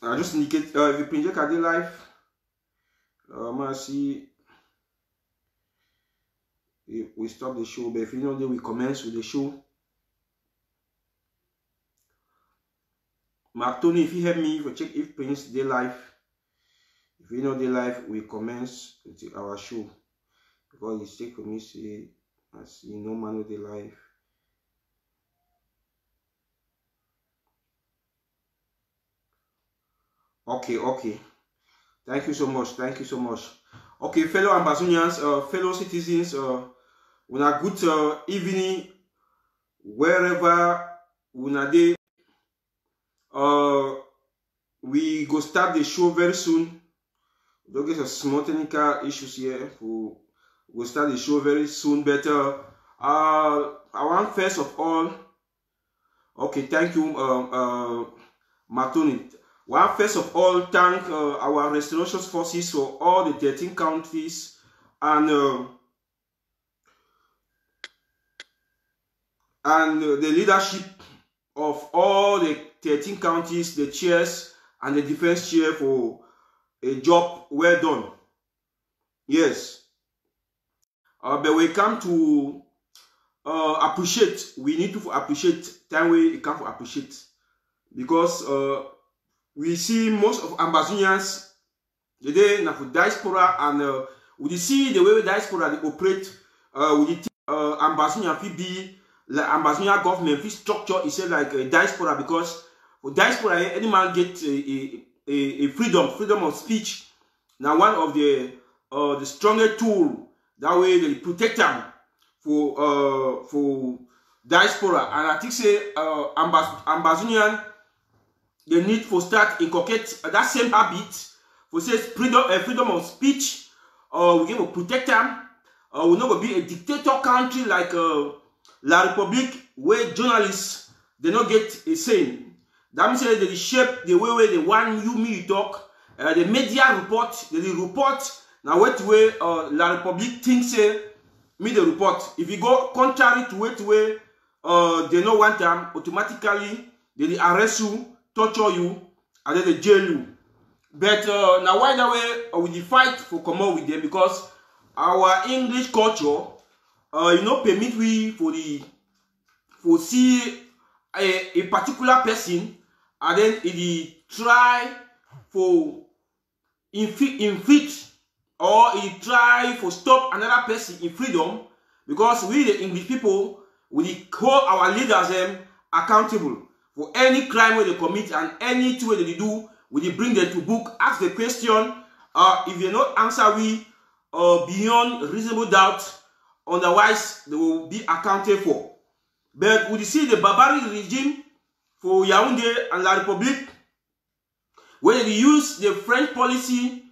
I just indicate if you print a live. See, we stop the show, but if you know that we commence with the show. Mark Tony, if you help me, for check if Prince day live. If you know day live, we commence with our show. Because it's check for me, say, I see no man day live. Okay. Thank you so much. Okay, fellow Ambazonians, fellow citizens, una good evening, wherever una dey. We go start the show very soon. We don't get some small technical issues here. We'll start the show very soon. But I want first of all, okay, thank you, Matoni. Well, first of all, thank our restoration forces for all the 13 countries and the leadership of all the 13 counties, the chairs and the defense chair for a job well done. Yes. But we come to appreciate. We need to appreciate. Time we come to appreciate because we see most of Ambazonians today na for diaspora and we see the way diaspora they operate. We think Ambazonian fit be like Ambazonian government fit structure itself like a diaspora because for diaspora any man get a freedom of speech. Now one of the strongest tool that way they protect them for diaspora, and I think say Ambazonian they need to start inculcate that same habit for say freedom of speech. We can protect them. We not gonna be a dictator country like La Republique where journalists they not get a say. That means they shape the way they want you talk. The media report, they report now what way La Republique thinks say me the report. If you go contrary to what way they don't want them, automatically they arrest you, torture you, and then they jail you. But now why that way we fight for come out with them because our English culture, you know, permit we for see a particular person and then it try for inflict or it try for stop another person in freedom because we the English people we hold our leaders accountable for any crime where they commit and anything where they do, we bring them to book, ask the question. If they not answer we beyond reasonable doubt, otherwise they will be accounted for. But we see the barbaric regime for Yaoundé and La République, where they use the French policy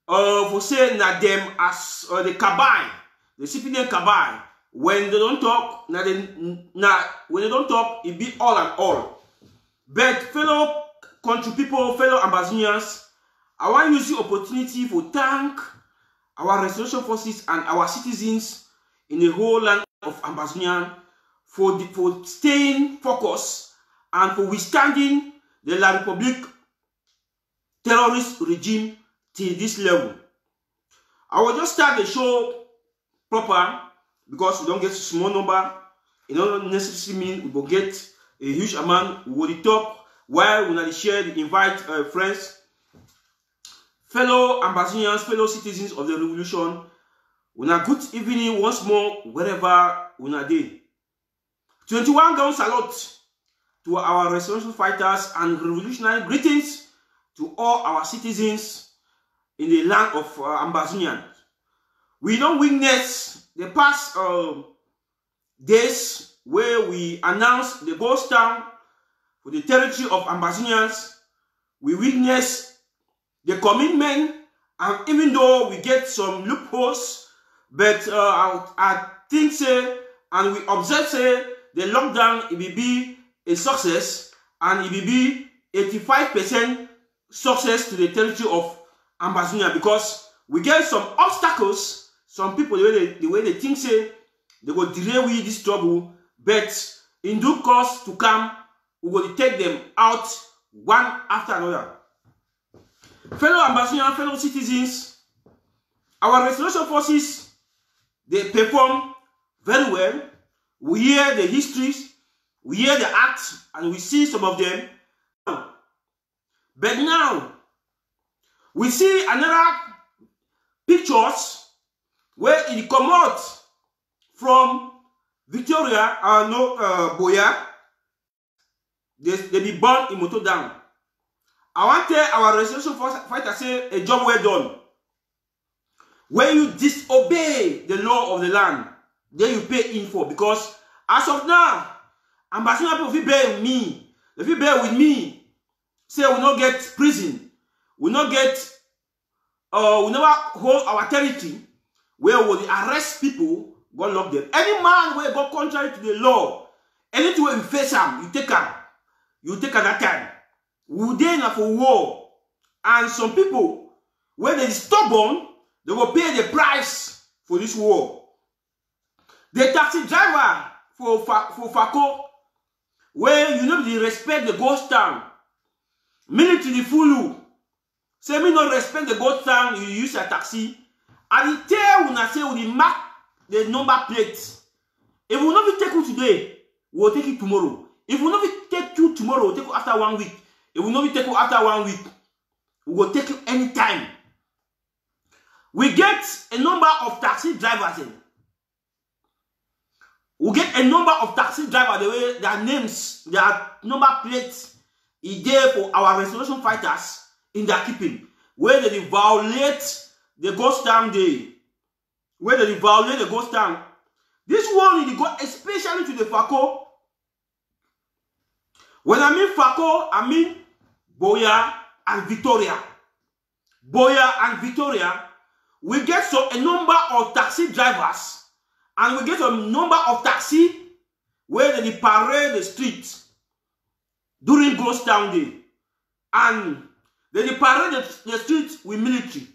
for saying that them as the cabal, the civilian cabal. When they don't talk, when they don't talk, it be all and all. But fellow country people, fellow Ambazonians, I want to use the opportunity to thank our restoration forces and our citizens in the whole land of Ambazonia for staying focused and for withstanding the La République terrorist regime till this level. I will just start the show proper because we don't get a small number. It don't necessarily mean we will get a huge amount. We will talk while we will share the invite friends, fellow Ambazonians, fellow citizens of the revolution. Una good evening once more wherever una dey. 21 gun salute to our restoration fighters and revolutionary greetings to all our citizens in the land of Ambazonian. We don't witness the past days where we announced the ghost town for the territory of Ambazonians. We witness the commitment, and even though we get some loopholes, but I think say and we observe say the lockdown it will be a success and it will be 85% success to the territory of Ambazonia because we get some obstacles. Some people the way they think say they will derail with this trouble, but in due course to come we will take them out one after another. Fellow Ambazonians, fellow citizens, our restoration forces, they perform very well. We hear the histories, we hear the acts, and we see some of them. But now, we see another pictures where it come out from Victoria and Boya. They be born in Moto down. I want to tell our restoration fighters say a job well done. When you disobey the law of the land, then you pay in for. Because as of now, Ambazonian people, if you bear with me, if you bear with me, say we not get prison, we not get, we never hold our territory where we will arrest people, go lock them. Any man where go contrary to the law, anything where you face him, you take him. You take at that time. We then have for war. And some people, when they are stubborn, they will pay the price for this war. The taxi driver for Fako, where you know they respect the ghost town. Military the Fulu. Say me not respect the ghost town, you use a taxi. And the tell when I say we mark the number plates. If we will not take you today, we will take it tomorrow. If we will not take you tomorrow, we'll take you after 1 week. If we will not take you after 1 week, we will take you anytime. We get a number of taxi drivers in. We get a number of taxi drivers, the way their names, their number plates is there for our restoration fighters in their keeping. Where they violate the ghost town day. Where they violate the ghost town. This one is go especially to the Fako. When I mean Fako, I mean Boya and Victoria. Boya and Victoria, we get a number of taxi drivers and we get a number of taxi where they parade the streets during Ghost Town Day. And they parade the streets with military.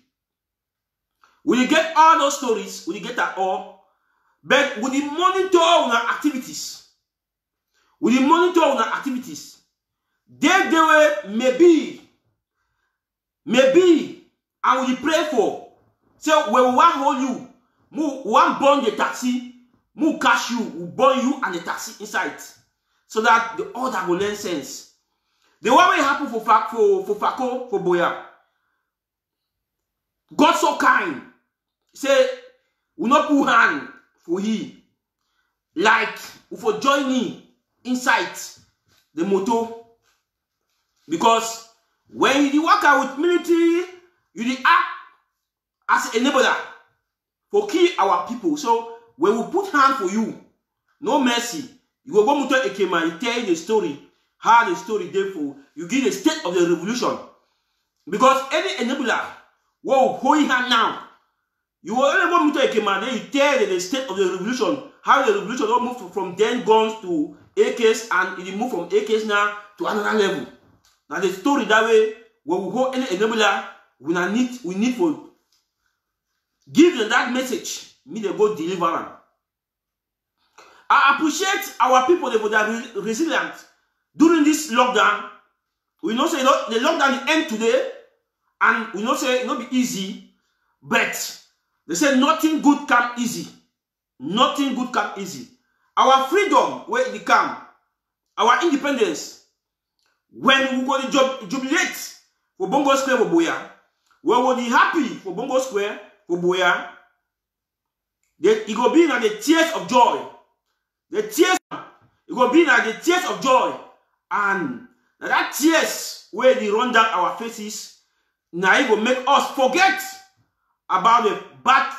We get all those stories, we get that all, but we monitor our activities. We monitor our activities. They were maybe, and we pray for. So when we want hold you, we want burn the taxi, we catch you, we burn you and the taxi inside, so that the order will learn sense. The one way happen for Fako, for Boya. God so kind, say we not put hand for he, like we for join me inside the motor, because when you work out with military, you act as an enabler for kill our people. So when we put hand for you, no mercy. You go motor Ekema, you tell the story, how the story there for you give the state of the revolution. Because any enabler, whoa, hold hand now. You will only go motor Ekema, then you tell the state of the revolution, how the revolution don't move from 10 guns to AKs, and it move from AKs now to another level. Now the story that way, when we hold any enabler, we need for give them that message. Me they go deliver them. I appreciate our people for their resilience during this lockdown. We know say the lockdown will end today, and we know say it not be easy, but they say nothing good come easy. Nothing good come easy. Our freedom, where it come, our independence, when we go to jubilate for Bongo Square for Boya, when we will be happy for Bongo Square for Boya, it will be like the tears of joy. The tears, it will be like the tears of joy. And that tears where they run down our faces, now it will make us forget about the bad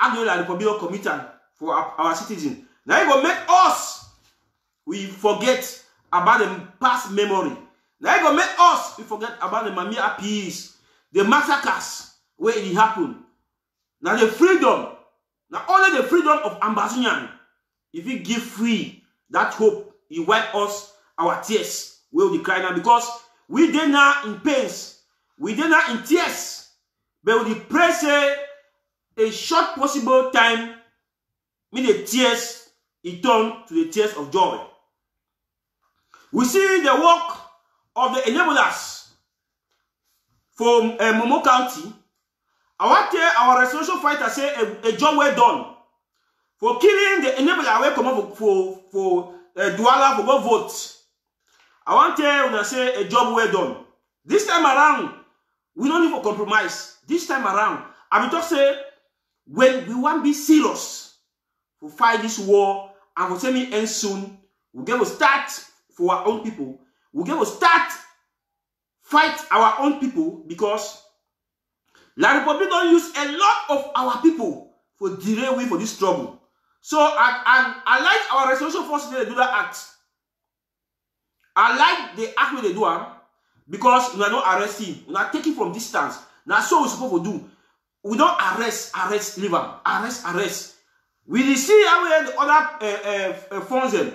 act that the people committed for our citizens. Now it will make us, we forget about the past memory. Now it will make us, we forget about the Mamia peace, the massacres where it happened. Now the freedom, not only the freedom of Ambazonian, if we give free that hope, it wipe us our tears. We will cry now because we did not in pains, we did not in tears, but we pray say a short possible time, me the tears it turned to the tears of joy. We see the work of the enablers for Momo County. I want to tell our restoration fighter say a job well done for killing the enabler wey come up for Douala for go vote. I want to tell you say a job well done. This time around, we don't need for compromise. This time around, I will just say when we want to be serious to fight this war and for say me end soon, we're going to start for our own people. We're going to start fight our own people because La Republic don't use a lot of our people for delay way for this trouble. So I like our restoration forces they do that act. I like the act where they do it because we are not arresting, we are taking from distance. Now so we're supposed to do. We don't arrest, leave them. Arrest. We see how we the other funds them.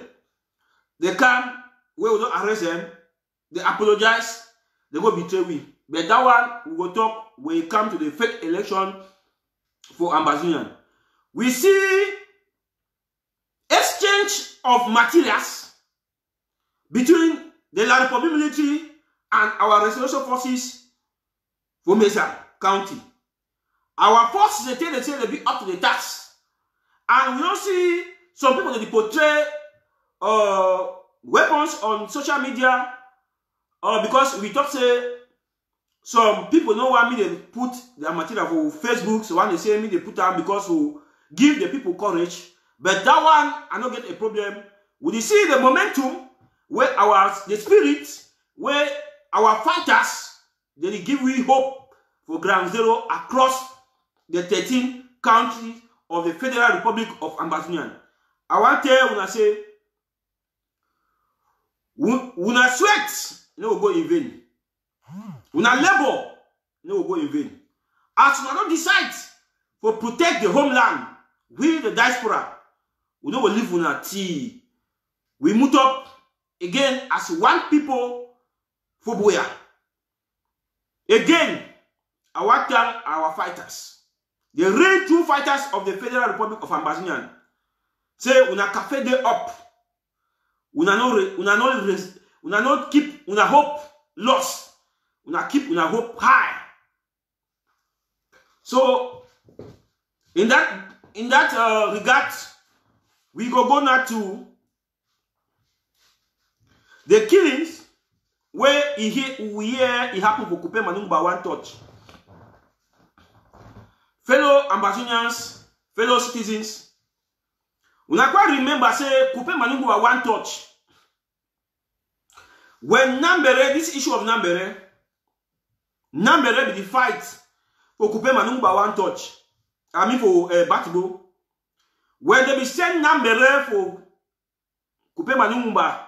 They come, where we don't arrest them, they apologize, they go betray we. But that one, we go talk when it come to the fake election for Ambazonian. We see exchange of materials between the La Republic military and our restoration forces for Mesa County. Our forces, they say they be up to the task. And we don't see some people that they portray weapons on social media because we talk say some people know why me they put their material for Facebook, so when they say me they put them because to give the people courage. But that one I don't get a problem. We see the momentum where the spirit where our fighters they give we hope for ground zero across the 13 countries of the Federal Republic of Ambazonian. I want to tell you, say, una sweat, no go in vain. Una labor, no go in vain. As we don't decide to protect the homeland, we the diaspora, we don't live una tea. We move up again as one people for Boya. Again, I want to tell our fighters. The real true fighters of the Federal Republic of Ambazonian say una cafe day up. Una not keep una hope lost. Una keep una hope high. So in that regard, we go now to the killings where we hear it happened for Kupe Manungba one touch. Fellow Ambazonians, fellow citizens, we not quite remember say Kupe Manungba one touch. When Nambere, this issue of Nambere be the fight for Kupe Manungba one touch. I mean for Batibo. When they be send Nambere for Kupe Manungba,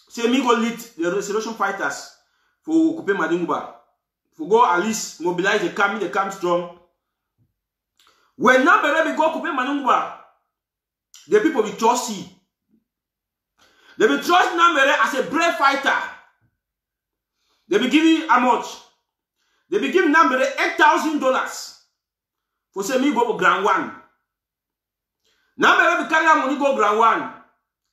say me go lead the restoration fighters for Kupe Manungba. For go at least mobilize the camp strong. When Nambere be go Kupe Manungba, the people will trust him. They will trust Nambere as a brave fighter. They will give him how much? They will give Nambere $8,000 for say me go for ground one. Nambere will carry money go ground one.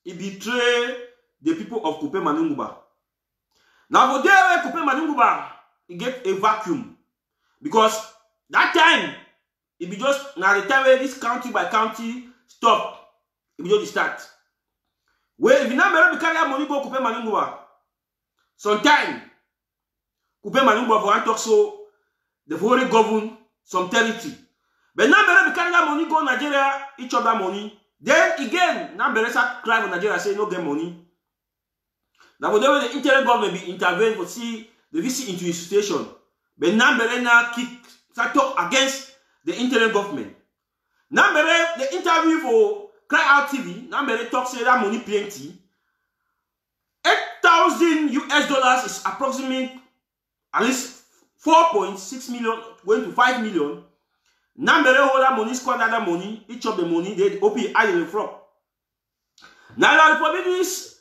He betray the people of Kupe Manungba. Now for there Kupe Manungba, he get a vacuum. Because that time, it be just now the time where this county by county stop. It be just the start. Where if you now carry money go Kupe Manungba, sometime Kupe Manungba for one talk so the foreign govern some territory. But now carry money go Nigeria, each other money. Then again, now start cry for Nigeria say no get money. Now for the interim government be intervene for see the visit into his situation. But now start talk against the interim government. Now the interview for Cry Out TV, now talk say that money plenty. $8,000 is approximately at least 4.6 million going to 5 million. Now hold that money, squander that money, each of the money they open idle from. Now La Republic is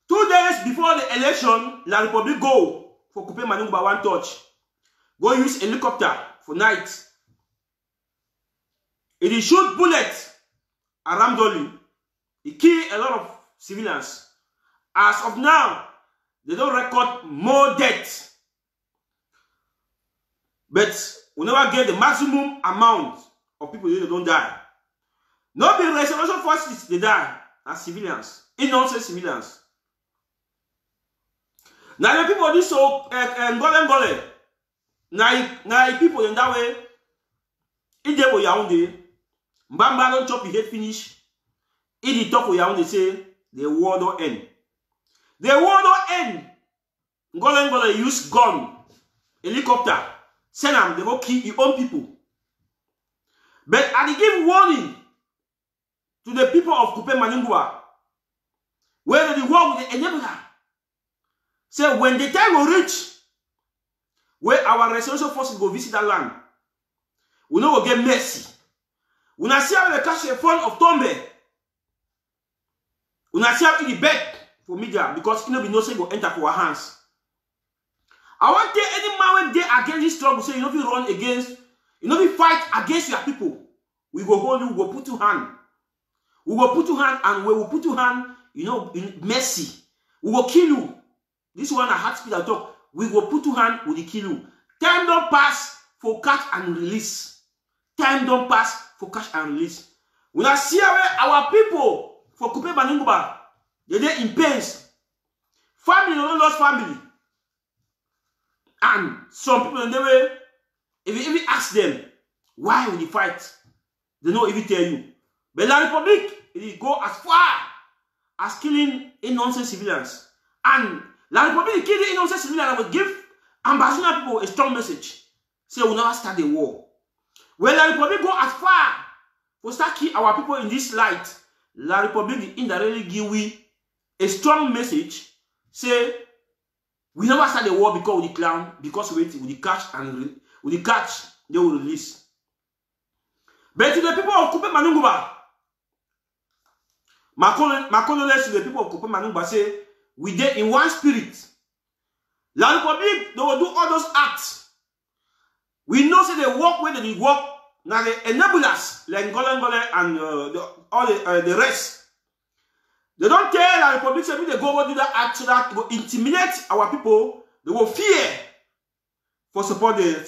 2 days before the election, La Republic go for Kupe Manungba one touch. Go use helicopter for night. It is shoot bullets around Dolly. It kill a lot of civilians. As of now, they don't record more deaths. But we never get the maximum amount of people that don't die. Not the restoration forces, they die as civilians, innocent civilians. Now the people this so Ngole, now people in that way, if they were Yaoundé, Mbamba don't chop his head finish. If they talk with Yaoundé, say the war don't end. The war don't end. Ngole use gun, helicopter, send them, they go kill your own people. But I give warning to the people of Kupe Maningua, where they work with the enabler. Say when the time will reach, where our restoration forces go visit that land, we know we'll get mercy. We not see how they catch a phone of Tombe. We not see how in the bed for media because you know we know say go enter for our hands. I want to any man when they against this struggle say you know if you run against, you know if you fight against your people, we go hold you, we go put you hand. We will put your hand, and we will put your hand, you know, in mercy. We will kill you. This one I had speed I talk. We will put your hand, we will kill you. Time don't pass for catch and release. Time don't pass for catch and release. When I see our people for Kupe Maningba, they're in pains. Family don't lost family. And some people in the way, if you ask them, why will you fight? They don't even tell you. But La Republic, it go as far as killing innocent civilians. And La Republic killing innocent civilians will give ambassador people a strong message. Say we'll never start the war. When La Republic go as far to start kill our people in this light, La Republic indirectly give we a strong message. Say we never start the war because we clown, because we catch and with the catch they will release. But to the people of Kupe Maningba, my condolence to the people of Kupe Maningba say, we did in one spirit. La Republic, they will do all those acts. We know say they work where they work. Now they enable us, like Ngole and all the rest. They don't tell La Republic, say they go over do that act so that will intimidate our people. They will fear for support the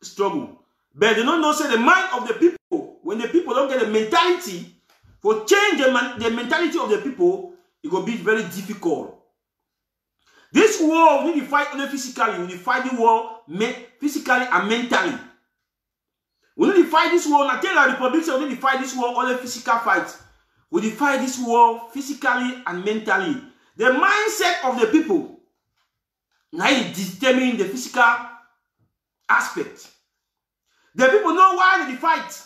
struggle. But they don't know say the mind of the people, when the people don't get the mentality, for change the mentality of the people, it will be very difficult. This war, we need to fight only physically. We need to fight the war physically and mentally. We need to fight this war. Now tell our Republic, we need to fight this war only physical fight. We need to fight this war physically and mentally. The mindset of the people now is determining the physical aspect. The people know why they fight.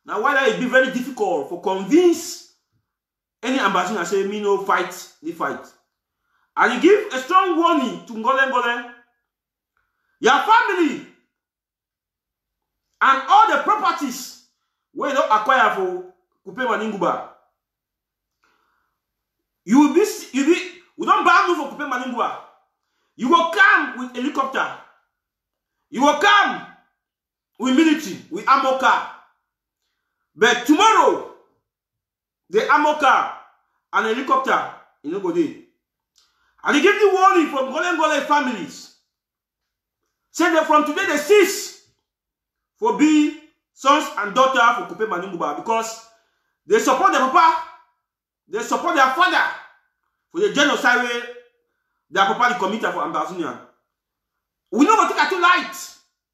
Now, why that it be very difficult for convince any ambassador say me no fight the fight. And you give a strong warning to Ngole, your family and all the properties where you don't acquire for Kupe Maningba. We don't buy you for Kupe Maningba. You will come with helicopter. You will come with military, with ammo car. But tomorrow, the ammo car and helicopter, you know, go there. And they give the warning from Ngole families. Say that from today they cease for be sons and daughters for Kupe Maningba because they support their papa, they support their father for the genocide where their papa committed for Ambazonian. We know what take too light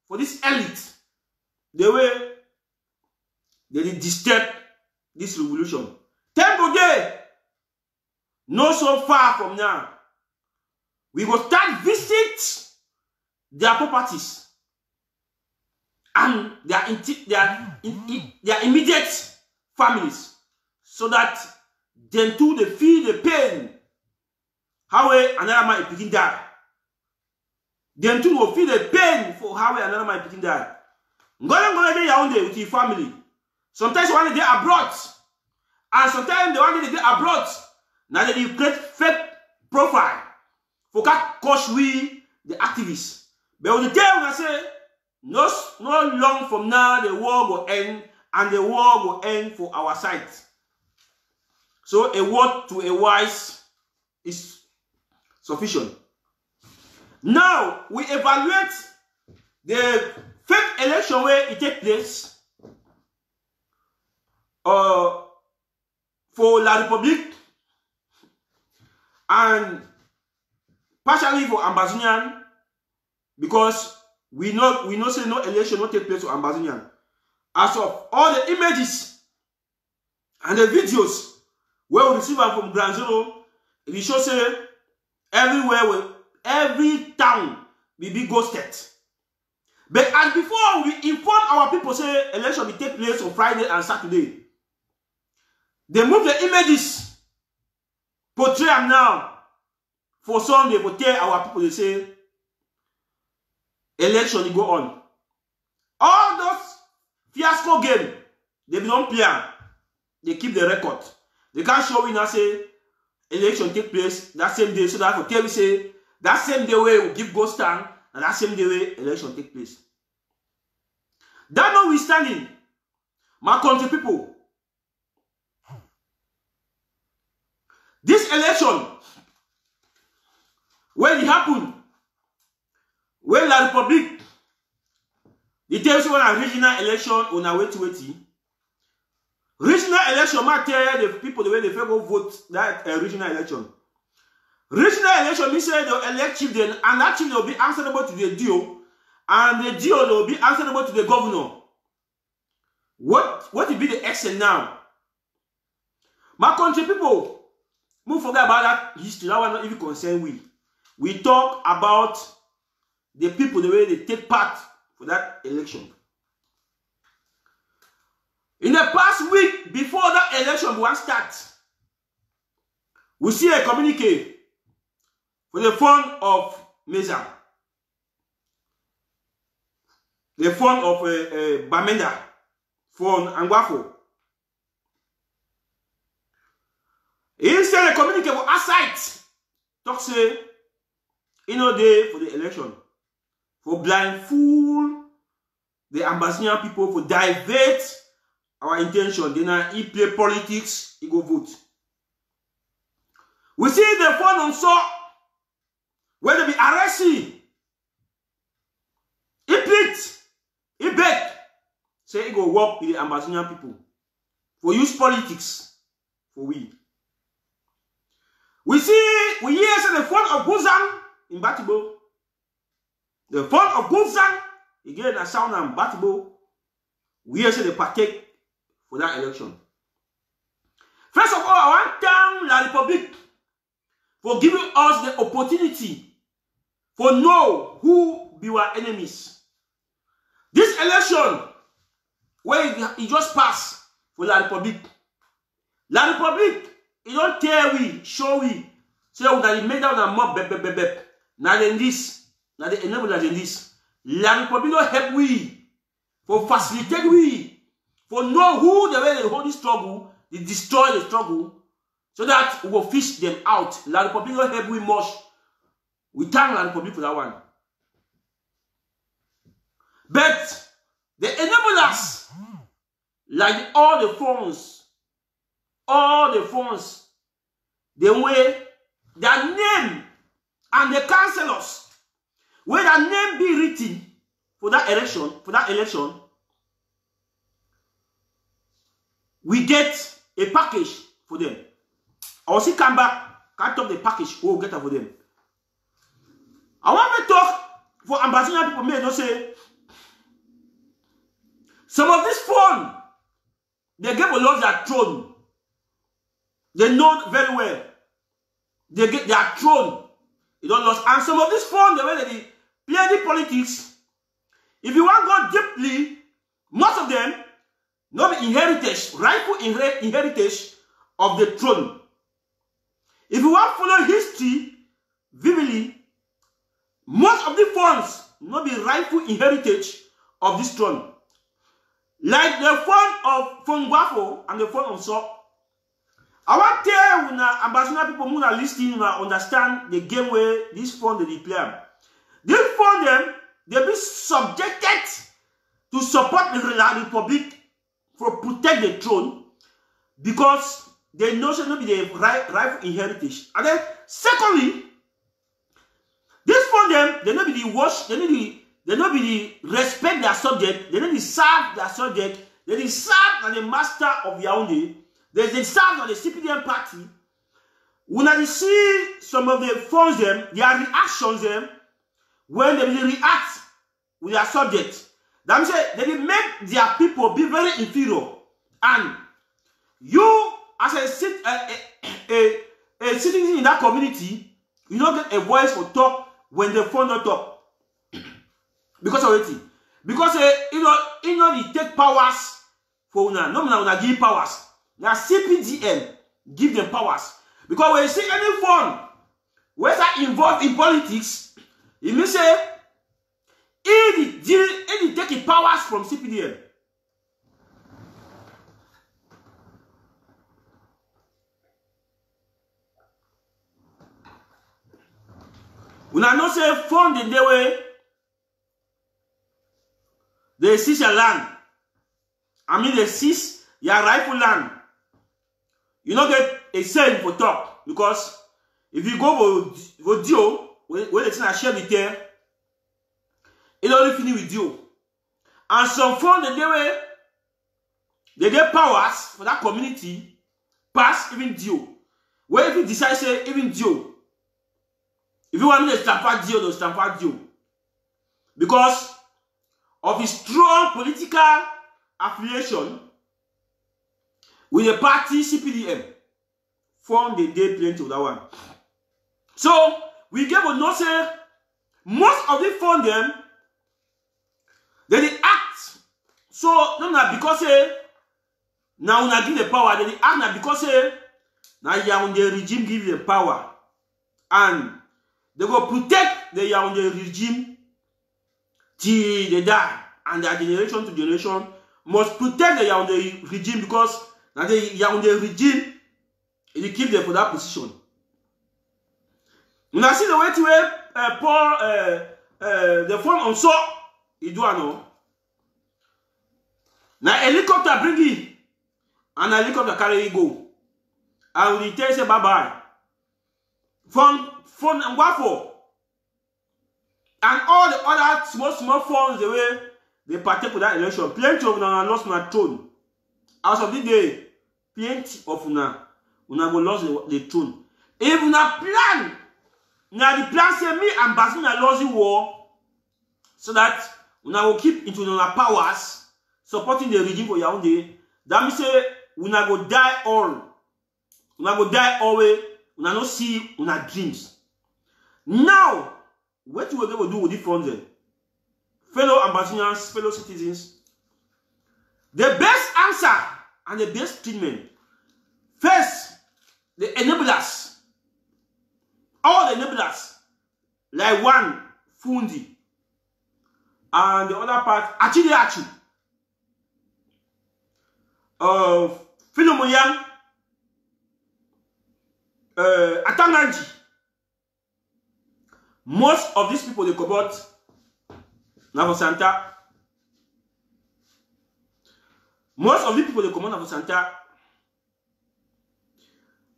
for this elite. The way they disturb this revolution. Temple day, not so far from now, we will start visit their properties and their immediate families, so that them too they feel the pain. How another man is picking that. Them too will feel the pain for how another man is picking that. Ngole dey Yaoundé with your family. Sometimes you want to get abroad, and sometimes they want to get abroad. Now they create fake profile for that coach we the activists. But on the day when I say no long from now the war will end, and the war will end for our side. So a word to a wise is sufficient. Now we evaluate the fake election where it take place for La République and partially for Ambazonian, because we know say no election not take place for Ambazonian. As of all the images and the videos where we receive them from Ground Zero, it shows say everywhere, every town will be ghosted. But as before, we inform our people say election will take place on Friday and Saturday. They move the images, portray them now for Sunday, but tell our people, they say election will go on. All those fiasco game, they don't play. They keep the record. They can't show we now say election take place that same day, so that for tell we say that same day way we give ghost town, and that same day way election take place. That notwithstanding, my country people, this election, when it happened, when La République, it tells you a regional election on a wait. Regional election might tell the people the way they go vote that regional election. Regional election means they will elect chief, then and that chief will be answerable to the DO, and the DO will be answerable to the governor. What will be the action now? My country people, don't forget about that history. That one not even concern we. We talk about the people, the way they take part for that election. In the past week, before that election will start, we see a communique for the fund of Meza, the fund of Bamenda, fund Angwafo. Instead, the communique for aside, talk say, day for the election, for blindfold the Ambazonian people, for divert our intention. Then he play politics, he go vote. We see the fund on so when they be arrested, he plead, he beg, say he go work with the Ambazonian people for use politics for we. We hear say the fund of Guzang in Batibo, the fund of Guzang again a sound and Batibo. We hear say they partake for that election. First of all, I want to thank La République for giving us the opportunity for know who be our enemies. This election, where it just passed for La République. La République, it don't tell we, show we, say that it made out a mob, now then this, now they enable that in this. La République don't help we, for facilitate we, for know who the way they hold the struggle, they destroy the struggle, so that we will fish them out. La République don't help we much. We thank La République for that one. But they enable us, like all the funds, the way their name and the councillors, where their name be written for that election, we get a package for them. I will see come back, can't talk the package we'll get for them. I want to talk for Ambazonian people, may not say some of this fund they gave a lot their throne. They know very well. They get their throne. You don't lose. And some of this fund, the way they play the politics, if you want to go deeply, most of them not be inheritance, rightful inheritance of the throne. If you want to follow history vividly, most of the funds not be rightful inheritance of this throne. Like the fund of Fongwafo and the fund of So. I want to tell you now, Ambazonian people who are listening now understand the game where this fund they play. This fund them, they be subjected to support the La République for protect the throne because they know should not be the rightful inheritance. And then secondly, this fund them, they not be the wash, they they don't be respect their subject, they don't serve their subject, they serve as the master of Yaoundé, they serve as the CPDM party. When I see some of the funds them, their reactions them, when they will react with their subject, that means they will make their people be very inferior. And you, as a citizen in that community, you don't get a voice for talk when the phone don't talk. Because of it. Because you know they take powers for una. No una give powers. Now CPDM give them powers. Because when you see any fund where they involved in politics, it means say if they take powers from CPDM. When I know say fund in the way they seize your land. I mean they seize your rightful land. You don't get a saying for talk because if you go for Dio, when it's not share the tail, it only finish with Dio. And some fund in the way they get powers for that community pass even Dio. Where if you decide say even Dio. If you want me to stamp out Dio, they'll stamp out Dio. Because of his strong political affiliation with the party CPDM. Form the day plenty of that one. So, we get to know say, most of the fund them, they act. So, no, because say, now when I give the power, they act now because say, now Yaoundé regime give them power. And they go protect the Yaoundé regime till they die. And their generation to generation must protect the Yaoundé regime because now the Yaoundé regime is keep them for that position. When I see the way to pour the phone on so, you do know. Now helicopter bring it, and helicopter carry it go. And we tell say bye bye. Phone and waffle. And all the other small phones the way they partake with that election. Plenty of them lost my throne. As of the day, plenty of them go lost the throne. If una plan, now the plan say me and Basuna lost the war so that una will keep into our powers supporting the regime for Yaoundé. That means say una go die all. Una go die always. Una no see una dreams. Now, what we are going to do with this fund, fellow ambassadors, fellow citizens, the best answer and the best treatment. First, the enablers. All the enablers, like one, Fundi, and the other part, Achille Achu, Philomoyan, Atanganji. Most of these people they come out Navo Santa. Most of the people they come out Navo Santa.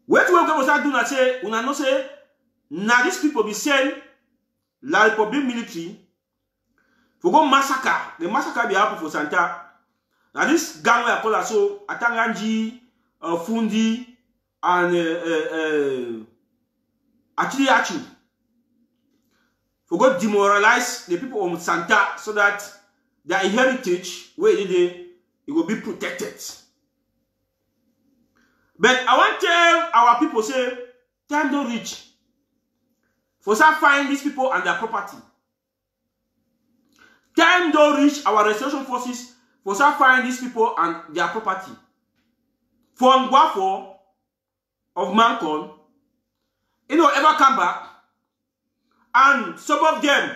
What we going to start doing? I say, we not say now these people be sent La Republic military for go massacre. The massacre be happen for Santa. Now this gang we call so Atanganji, Fundi, and Achille Achu. For God demoralize the people of Santa so that their heritage, where it will be protected. But I want to tell our people, say, time don't reach. For some find these people and their property. Time don't reach our restoration forces for some find these people and their property. For Ngwafo of Mancon, it will ever come back. And some of them,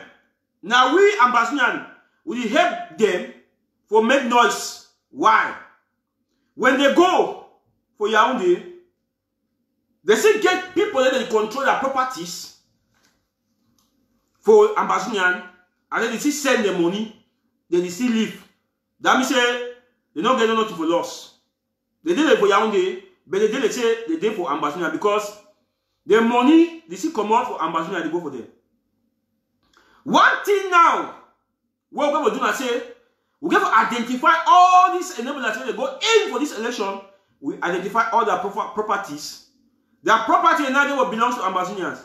now we ambassadors, we help them for make noise. Why? When they go for Yaoundé, they still get people that they control their properties for ambassadors, and then they still send the money, then they still leave. That means they don't get nothing for loss. They did it for Yaoundé, but they did it say they did for ambassadors because the money they still come out for ambassadors, they go for them. One thing now, what we're going to do now say, we're going to identify all these enablers that they go in for this election. We identify all their properties. Their property now they will belong to Ambazonians.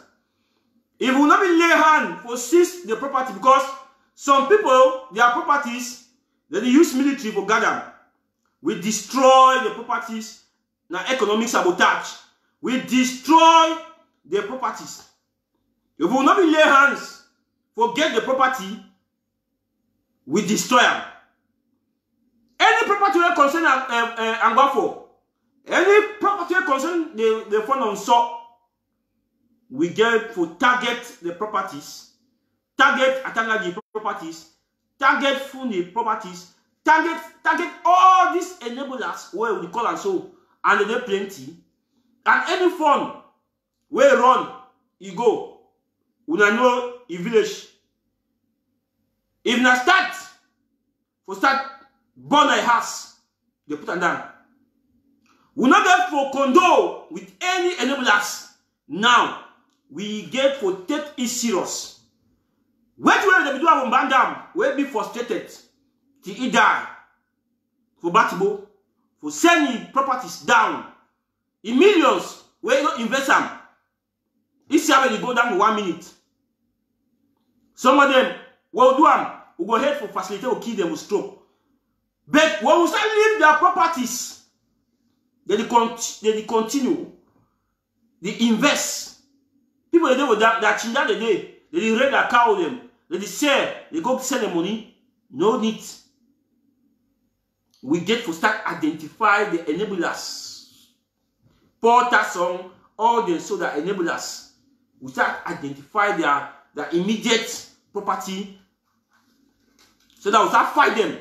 If we will not be lay hand for seize the property, because some people, their properties, they use military for gather. We destroy the properties. Now economic sabotage. We destroy the properties. If we will not be lay hands for get the property, we destroy them. Any property will concern Angwafo, any property will concern the fund on so we get for target the properties, target Atanga the properties, target Fundi properties, target all these enablers where we call and so, and they plenty, and any fund where run, you go, we know a village. If na start burn a house, they put them down. We not get for condo with any enablers. Now we get for take it serious. Wait where they do have bandam, will be frustrated till he die. For Batibo, for sending properties down in millions, where you not invest them. This year they go down for 1 minute. Some of them will do them. We go ahead for facilitate or kill them with stroke. But when we start leaving their properties, they continue. They invest. People they do with that chinda they rent their cow them. They sell. They go sell the money. No need. We get to start identify the enablers. Porter song, all the so that enablers. We start identify their immediate property. So that we start fight them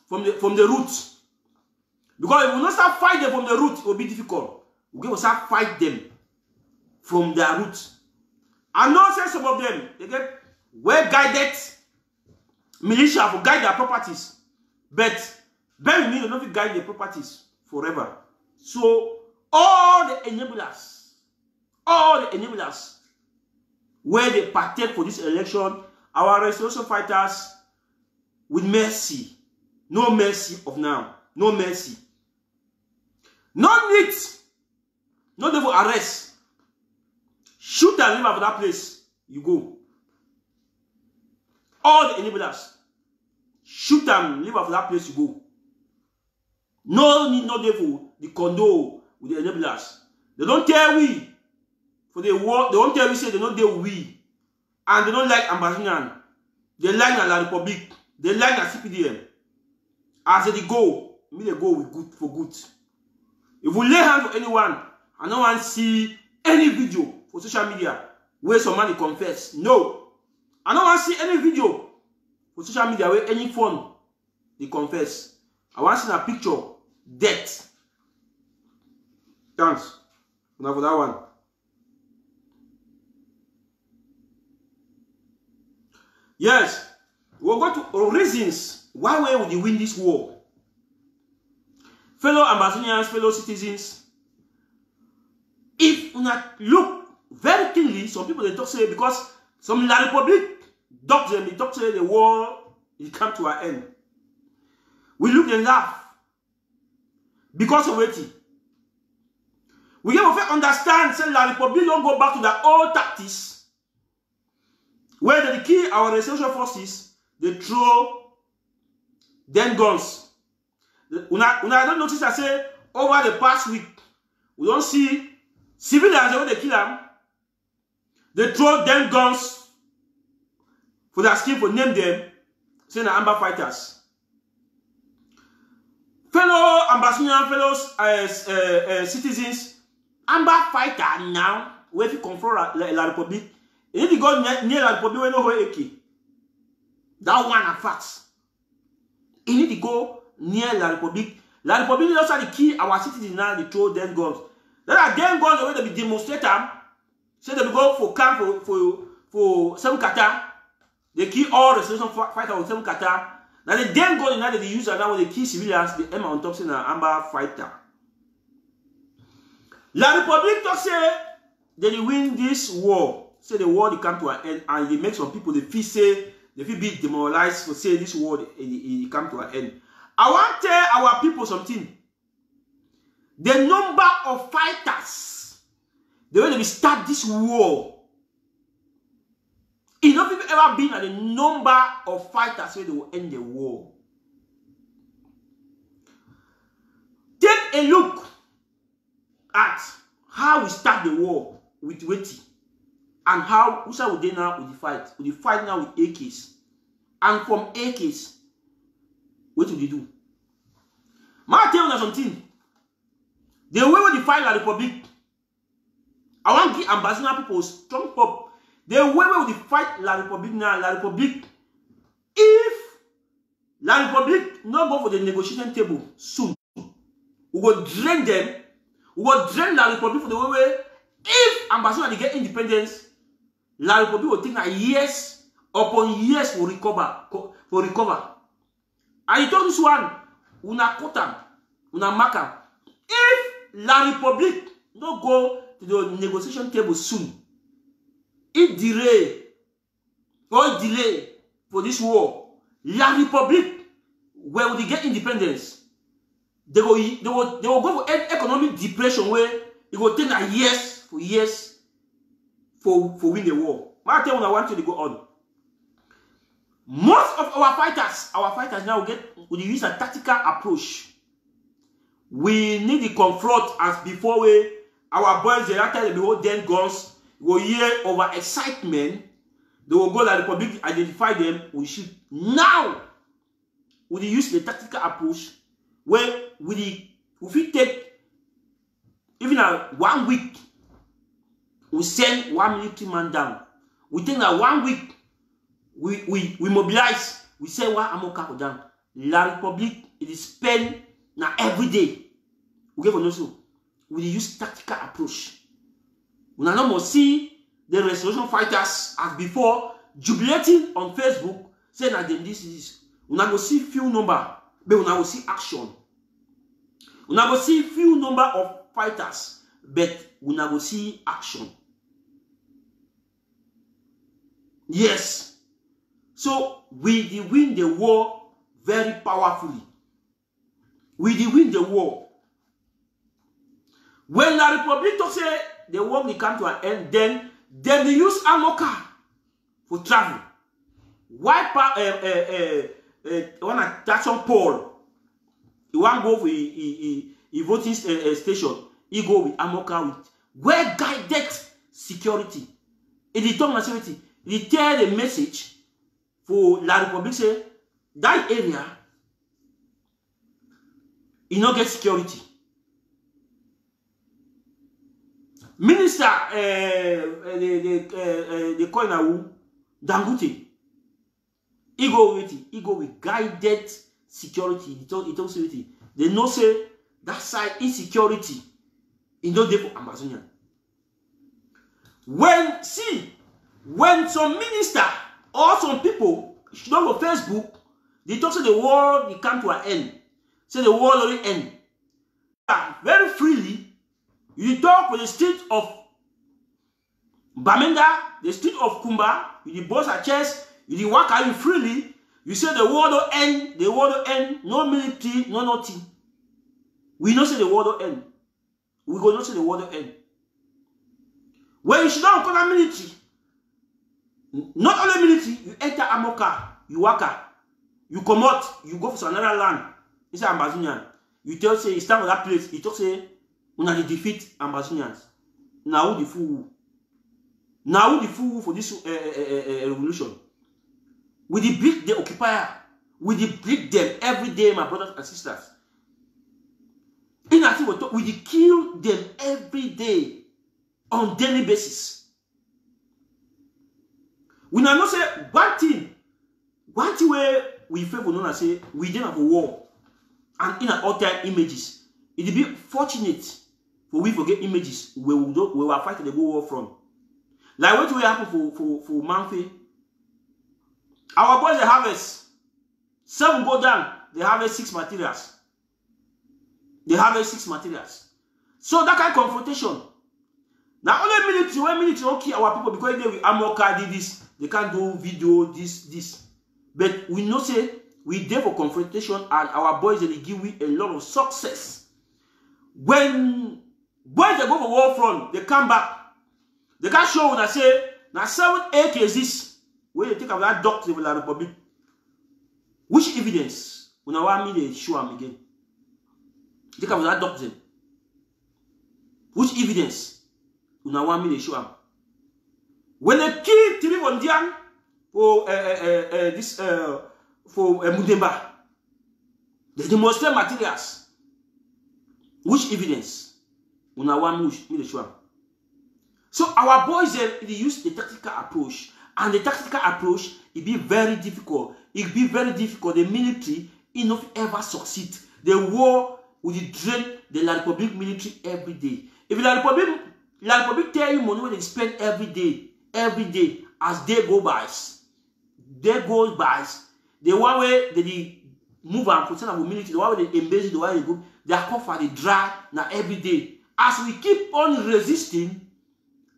from the root. Because if we not start fight them from the root, it will be difficult. We will start fight them from their root. I know say some of them, they get well-guided militia for guide their properties. But bear with me, they don't guide their properties forever. So all the enablers where they partake for this election, our restoration fighters with mercy. No mercy of now. No mercy. No need. No need for arrest. Shoot and leave out of that place. You go. All the enablers. Shoot and leave out of that place. You go. No need, no need for the condo with the enablers. They don't tell we. For the war, they don't tell we say they don't deal we. And they don't like Ambazonian. They like La Republic. They like the CPDM. As they go, me they go with good for good. If we lay hands on anyone, I don't want to see any video for social media where somebody confess. No. I don't want to see any video for social media where any phone they confess. I want to see a picture. Death. Thanks. Now for that one. Yes. We're going to reasons why would you win this war. Fellow Ambazonians, fellow citizens, if you look very keenly, some people they talk say because some La Republic dock them, they talk say the war will come to an end. We look and laugh because of waiting. We have to understand say La Republic don't go back to the old tactics where they kill our restoration forces. They throw them guns. When I don't notice, I say over the past week, we don't see civilians when they kill them. They throw them guns for their skin, for name them, saying the Amber fighters. Fellow Ambazonian, fellow citizens, Amber fighter now, where if you confront La Republic, you need to go near La Republic where no AK. That one are facts. You need to go near La Republic. La Republic is also the key our citizens now they throw them guns. There are them guns the way they be demonstrate them. Say they go for camp for some kata. They kill all restoration fighters with some kata. Now the damn guns now they use now when they kill civilians, they aim on top saying an Amber fighter. La Republic talk say they win this war. Say the war they come to an end and they make some people they feel say they feel be demoralized for say this war it come to an end. I want to tell our people something. The number of fighters, the way they will start this war, it not even ever been at the number of fighters where they will end the war. Take a look at how we start the war with Weti and how we would they now with the fight. With the fight now with AKs. And from AKs, what do they do? I tell you something. The way we define La Republic, I want to give Ambassador people strong hope. The way we fight La Republic now, La Republic, if La Republic not go for the negotiation table soon, we will drain them. We will drain La Republic for the way. If Ambassador they get independence, La Republic will take years upon years for recover. And you told this one, una quote una marker. If La Republic don't go to the negotiation table soon, it delay for this war, La Republic, where will they get independence? They will go for economic depression where it will take years for win the war. I tell you, I want you to go on. Most of our fighters now will use a tactical approach. We need to confront as before we our boys they after they hold them guns, we will hear over excitement. They will go to the Republic, identify them, we shoot. Now we use the tactical approach where we take even 1 week, we send 1 military man down. We think that 1 week we mobilize, we send 1 Amoka down. La Republic it is spent now every day. We give also we use tactical approach. We now must see the restoration fighters as before jubilating on Facebook, saying that this is. We now go see few number, but we now go see action. We now go see few number of fighters, but we now go see action. Yes. So we did win the war very powerfully. We did win the war. When La Republic to say the war will come to an end, then they use Amoka for travel. Why when I touch on Paul, he want go for a voting station, he go with Amoka with well guided security. It is talk security. It tell the message for La Republic say that area you not get security. Minister the call now Dangote. He go with guided security. He told security. They know say that side insecurity is not there for Amazonian. When some minister or some people should not go Facebook, they talk say the war will come to an end. Say the war already end. Very freely, you talk with the street of Bamenda, the street of Kumba, you boss a chest, you walk out freely, you say the war don't end, no military, no nothing. We don't say the war don't end. We go not say the war don't end. When you should not call a military, not only military, you enter Amoka, you walk out, you come out, you go for another land. It's Ambazonian. You tell say it's time for that place. You talk say we are the defeat Ambazonians. Now the fool. Now the fool for this revolution. We beat the occupier. We beat them every day, my brothers and sisters. In that we kill them every day on daily basis. We now say one thing where we favor known as say we didn't have a war. And in an all-time images, it will be fortunate for we forget images where we were fighting the war from. Like what will happen for Manfi? Our boys they harvest 7 go down, they harvest 6 materials. They harvest 6 materials. So that kind of confrontation. Now only military, when military don't kill our people because they will Amoka did this, they can't do video, this. But we know say we there for confrontation, and our boys they give we a lot of success. When boys they go for war front, they come back. They can show when I say now 7 AKs this when they take out that doctrine of the Republic. Which evidence? When I want me they show them again. Take out that doctrine. Which evidence? When I want me they show them. When they kill Tiri Vondian for for Mudemba, they demonstrate materials. Which evidence? When I want me they show them. So our boys they use the tactical approach, and the tactical approach it be very difficult. It be very difficult. The military it not ever succeed. The war will drain the La Republic military every day. If La Republic tell you money where they spend every day as day goes by, the one way they move and put on military, the one way they embase, the one they go, they are called for the dry now every day. As we keep on resisting,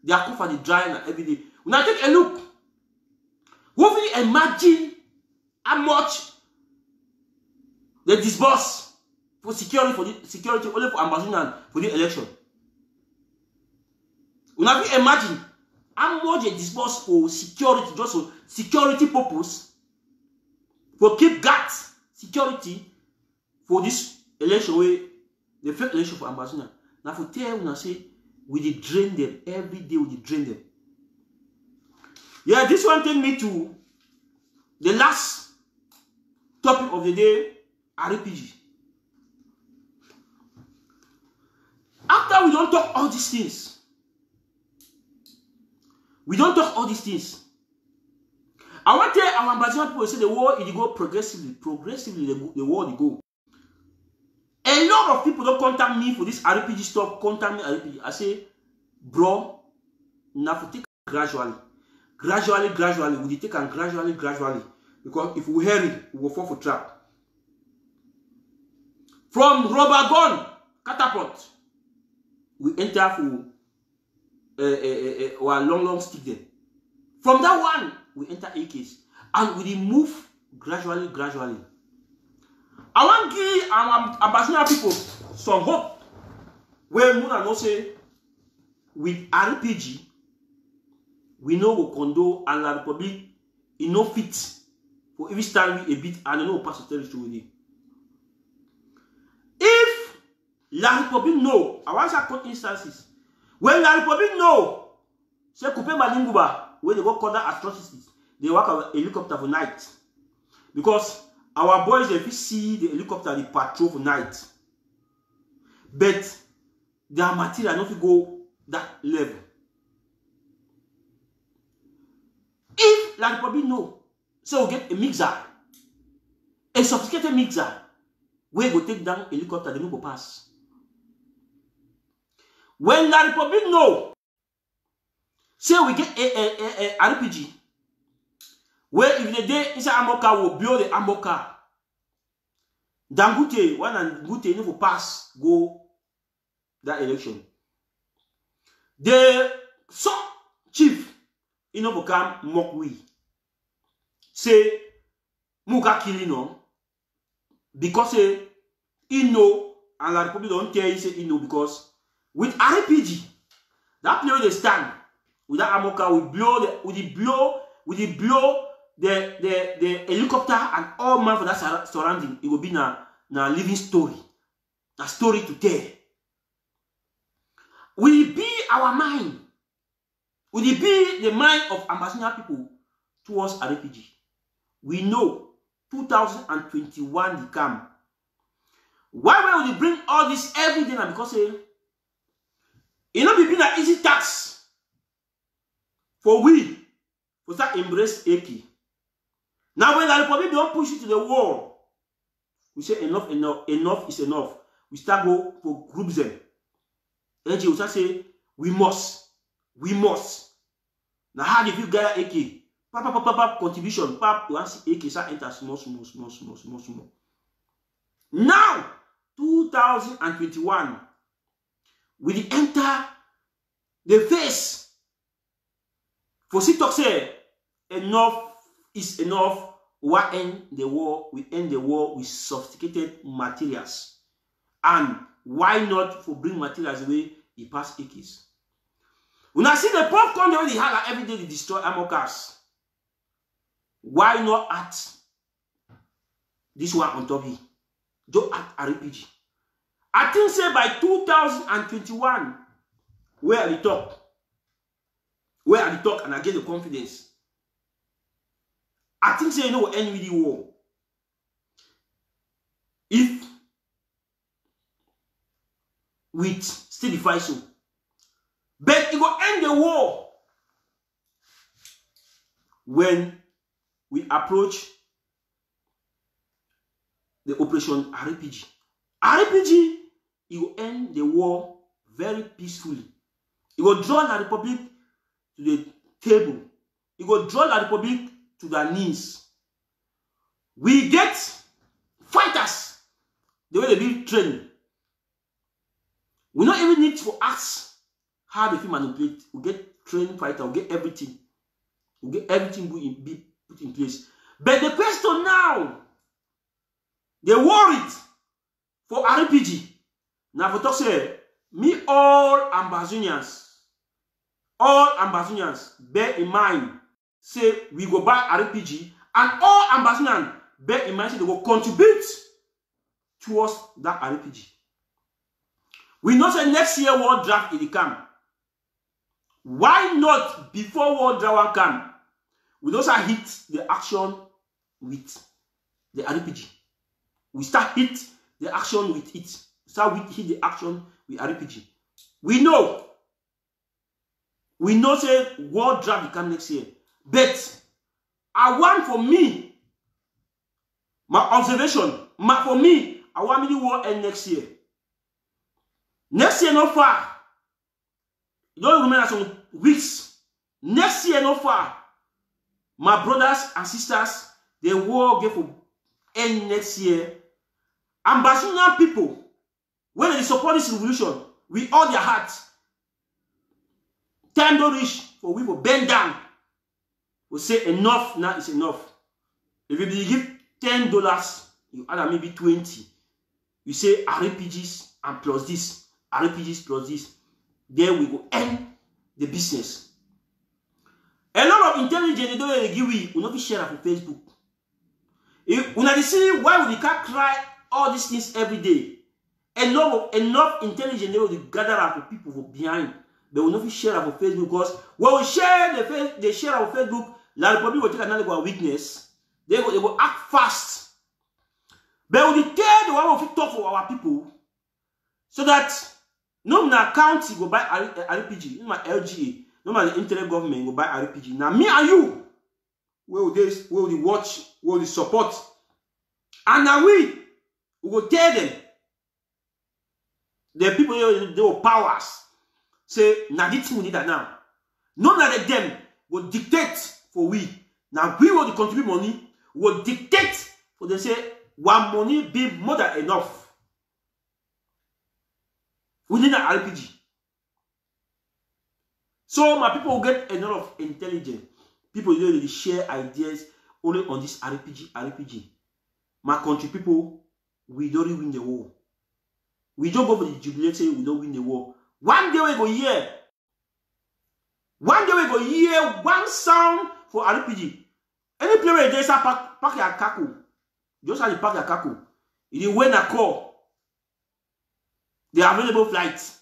they are called for the dry now every day. Now take a look. What will you imagine how much they disburse for security only for Ambazonian for the election? Now you imagine how much they disburse for security, just for security purpose, for keep guards security for this election where the fake election for Ambazonian. Now for tell you say we dey drain them every day. We dey drain them. Yeah, this one take me to the last topic of the day, RPG. After we don't talk all these things, I want to tell our Ambazonian people say the war it go progressively the war it go. A lot of people don't contact me for this RPG stuff. Contact me RPG. I say, bro, now for take gradually. We take and gradually. Because if we hurry, we will fall for trap. From rubber gun, catapult, we enter for long stick then. From that one, we enter AKs. And we move gradually. I want to give our Ambazonian people some hope. Where Muna no say with RPG, we know we condo and La Republic, it no fit for every stand a bit and no pass the territory with it. If La Republic know, I want to cut instances. When La Republic know, say Coupe Malinguba, where they go conduct atrocities, they work a helicopter for night. Because our boys, if you see the helicopter, they patrol for night. But their material not to go that level. If La Republic know, so we get a mixer, a sophisticated mixer, where we go take down helicopter, they no go pass. When La Republic know, so we get a RPG, where if the day inside armor car will build the armor car, Dangote, one and Dangote never pass go that election. The some chief in overcome mock we say Muka killing on because he know and La Republic don't tell you say he know because with RPG that player they stand with that armor car we blow the helicopter and all man for that surrounding. It will be na living story, a story to tell. Will it be our mind? Will it be the mind of Ambazonian people towards RPG? We know 2021 the come. Why will they bring all this every day? Because it not be an easy task for we to start embrace AK. Now when La Republic don't push it to the wall, we say enough is enough. We start go for groups them. AJ will start say we must. Now how do you get AK? Pap, contribution. Pap, once AK start enter small. Now 2021, we enter the face. For see talk say enough is enough, we end the war. We end the war with sophisticated materials. And why not for bring materials away? He pass AKs. When I see the popcorn the way they have every day they destroy armor cars. Why not add this one on top here? Don't add RPG. I think say by 2021, where are the talk? Where are the talk and I get the confidence? I think say you know end with the war. If with still the fight so. But it will end the war when we approach the operation RPG. RPG, it will end the war very peacefully. It will draw the Republic to the table. It will draw the Republic to their knees. We get fighters the way they be trained. We don't even need to ask how they feel manipulate. We get trained fighter, we get everything. We get everything be put in place. But the question now, they worried for RPG. Now for talk say, me all Ambazonians, bear in mind, say we go buy RPG, and all Ambazonians bear in mind say they will contribute towards that RPG. We know say next year World Draft will come. Why not before World Draft come? We also hit the action with the RPG. We start hit the action with it. Hit the action with RPG. We know say World Draft will come next year. But I want for me, my observation, for me, I want me to war end next year. Next year not far. You don't remember some weeks. Next year not far. My brothers and sisters, the war get for end next year. Ambazonian people, when they support this revolution with all their hearts, time don't reach for we will bend down. We say enough now is enough. If you give $10, you add maybe 20. You say RPGs and plus this, RPGs plus this. Then we will end the business. A lot of intelligence they don't give we will not be shared on Facebook. When I see why we can't cry all these things every day. Enough intelligence they will gather up for people for behind. They will not be shared on Facebook because when we share they share on Facebook, La Republic will take another weakness. They will act fast. But when we tell the one of talk for our people, so that no my county go buy RPG, no my LGA, no my internet government go buy RPG. Now me and you, where will they watch, where will they support, and now we will tell them. The people they will powers say now this thing we need that now. None of them will dictate for we. Now we will contribute money, will dictate for them say one money be more than enough. We need an RPG. So my people will get a lot of intelligence. People really share ideas only on this RPG. My country people, we don't win the war. We don't go for the jubilate, we don't win the war. One day we go hear. One day we go hear one sound for RPG. Any player they say pack your kaku. Just have to pack your kaku. If you win a call, the available flights.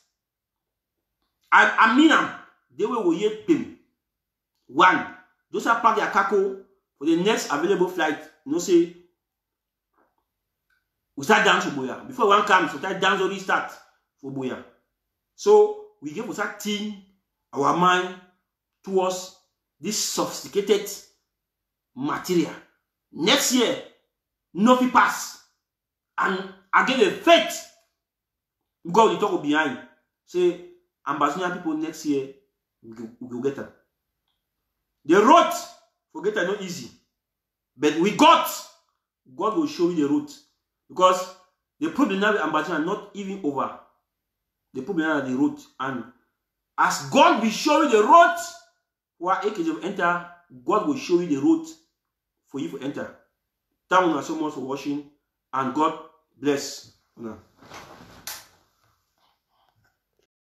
I mean them. They will hear them. One, just have pack your kaku for the next available flight. You know say we start dance for Boya. Before one comes, we start dance already start for Boya. So we give us that thing, our mind towards this sophisticated material. Next year, nothing pass. And again the faith. God will talk behind. Say Ambazonian people next year we will get them. The road forget are not easy. But we got God will show you the route. Because the problem now with Ambazonian are not even over. The problem now is the road. And as God will show you the road, Or AKJ enter, God will show you the road for you to enter. Thank you so much for watching, and God bless.